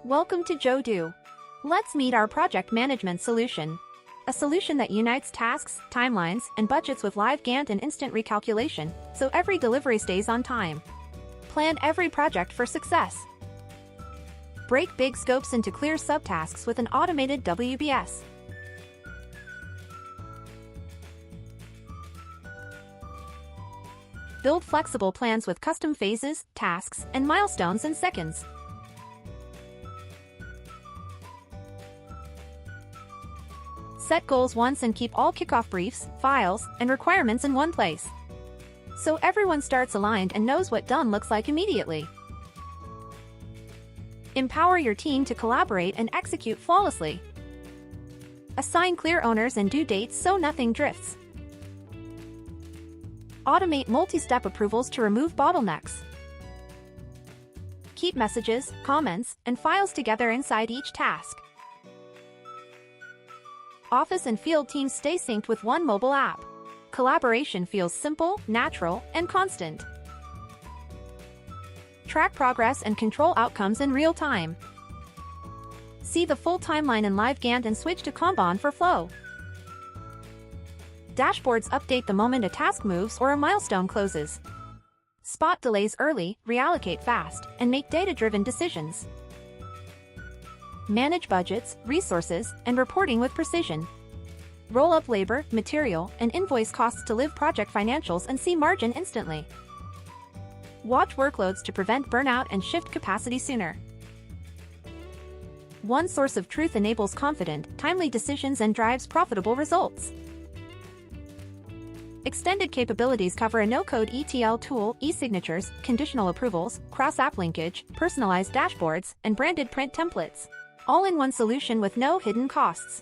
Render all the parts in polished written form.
Welcome to Jodoo. Let's meet our project management solution. A solution that unites tasks, timelines, and budgets with live Gantt and instant recalculation, so every delivery stays on time. Plan every project for success. Break big scopes into clear subtasks with an automated WBS. Build flexible plans with custom phases, tasks, and milestones in seconds. Set goals once and keep all kickoff briefs, files, and requirements in one place, so everyone starts aligned and knows what done looks like immediately. Empower your team to collaborate and execute flawlessly. Assign clear owners and due dates so nothing drifts. Automate multi-step approvals to remove bottlenecks. Keep messages, comments, and files together inside each task. Office and field teams stay synced with one mobile app. Collaboration feels simple, natural, and constant. Track progress and control outcomes in real time. See the full timeline in live Gantt and switch to Kanban for flow. Dashboards update the moment a task moves or a milestone closes. Spot delays early, reallocate fast, and make data-driven decisions. Manage budgets, resources, and reporting with precision. Roll up labor, material, and invoice costs to live project financials and see margin instantly. Watch workloads to prevent burnout and shift capacity sooner. One source of truth enables confident, timely decisions and drives profitable results. Extended capabilities cover a no-code ETL tool, e-signatures, conditional approvals, cross-app linkage, personalized dashboards, and branded print templates. All in one solution with no hidden costs.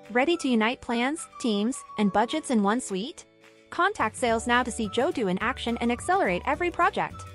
Ready to unite plans, teams, and budgets in one suite? Contact sales now to see Jodoo in action and accelerate every project.